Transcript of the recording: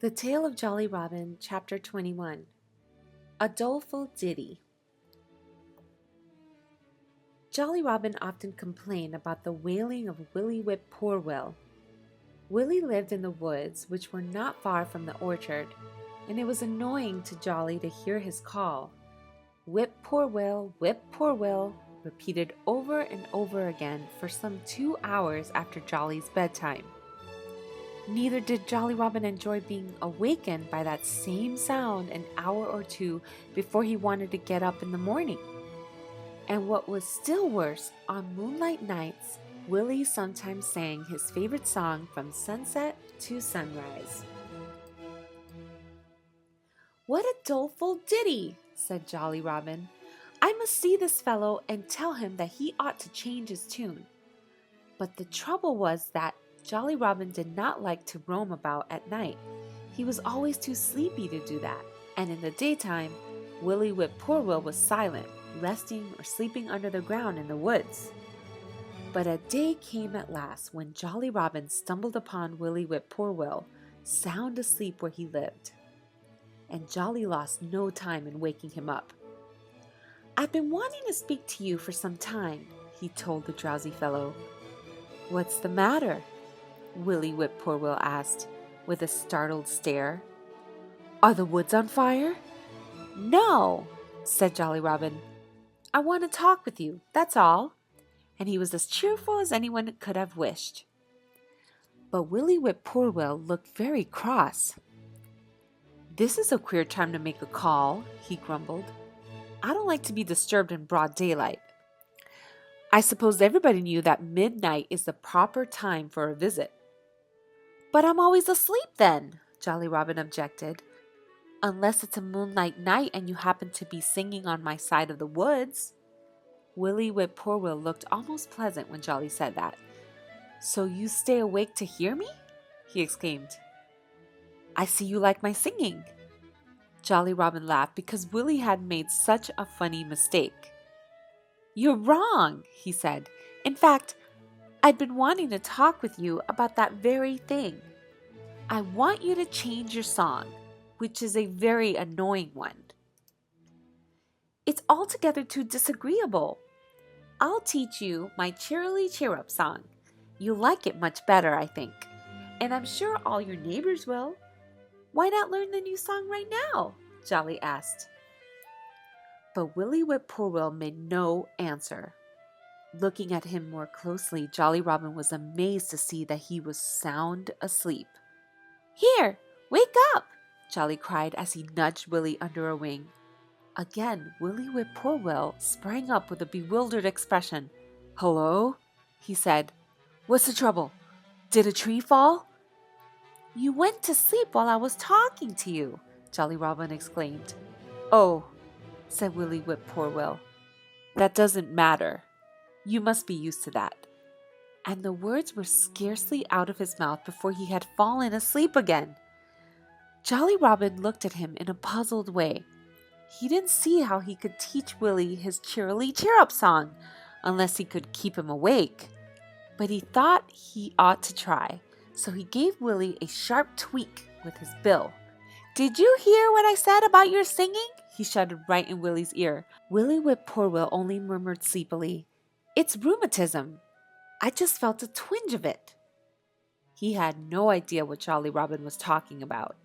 The Tale of Jolly Robin, Chapter 21. A Doleful Ditty. Jolly Robin often complained about the wailing of Willy Whip Poor Will. Willy lived in the woods, which were not far from the orchard, and it was annoying to Jolly to hear his call. Whip Poor Will, repeated over and over again for some 2 hours after Jolly's bedtime. Neither did Jolly Robin enjoy being awakened by that same sound an hour or two before he wanted to get up in the morning. And what was still worse, on moonlight nights, Willy sometimes sang his favorite song from sunset to sunrise. "What a doleful ditty," said Jolly Robin. "I must see this fellow and tell him that he ought to change his tune." But the trouble was that Jolly Robin did not like to roam about at night. He was always too sleepy to do that, and in the daytime, Willy Whip Poor Will was silent, resting or sleeping under the ground in the woods. But a day came at last when Jolly Robin stumbled upon Willy Whip Poor Will, sound asleep where he lived. And Jolly lost no time in waking him up. "I've been wanting to speak to you for some time," he told the drowsy fellow. "What's the matter?" Willy Whip Poor Will asked, with a startled stare. "Are the woods on fire?" "No," said Jolly Robin. "I want to talk with you, that's all." And he was as cheerful as anyone could have wished. But Willy Whip Poor Will looked very cross. "This is a queer time to make a call," he grumbled. "I don't like to be disturbed in broad daylight. I suppose everybody knew that midnight is the proper time for a visit." "But I'm always asleep then," Jolly Robin objected. "Unless it's a moonlight night and you happen to be singing on my side of the woods." Willy Whip Poor Will looked almost pleasant when Jolly said that. "So you stay awake to hear me?" he exclaimed. "I see you like my singing." Jolly Robin laughed because Willy had made such a funny mistake. "You're wrong," he said. "In fact, I'd been wanting to talk with you about that very thing. I want you to change your song, which is a very annoying one. It's altogether too disagreeable. I'll teach you my cheerily cheer up song. You'll like it much better, I think. And I'm sure all your neighbors will. Why not learn the new song right now?" Jolly asked. But Willy Whip Poor Will made no answer. Looking at him more closely, Jolly Robin was amazed to see that he was sound asleep. "Here, wake up!" Jolly cried as he nudged Willy under a wing. Again, Willy Whip Poor Will sprang up with a bewildered expression. "Hello?" he said. "What's the trouble? Did a tree fall?" "You went to sleep while I was talking to you," Jolly Robin exclaimed. "Oh," said Willy Whip Poor Will. "That doesn't matter. You must be used to that." And the words were scarcely out of his mouth before he had fallen asleep again. Jolly Robin looked at him in a puzzled way. He didn't see how he could teach Willy his cheerily cheer-up song unless he could keep him awake. But he thought he ought to try, so he gave Willy a sharp tweak with his bill. "Did you hear what I said about your singing?" he shouted right in Willy's ear. Willy Whip Poor Will only murmured sleepily, "It's rheumatism. I just felt a twinge of it." He had no idea what Jolly Robin was talking about.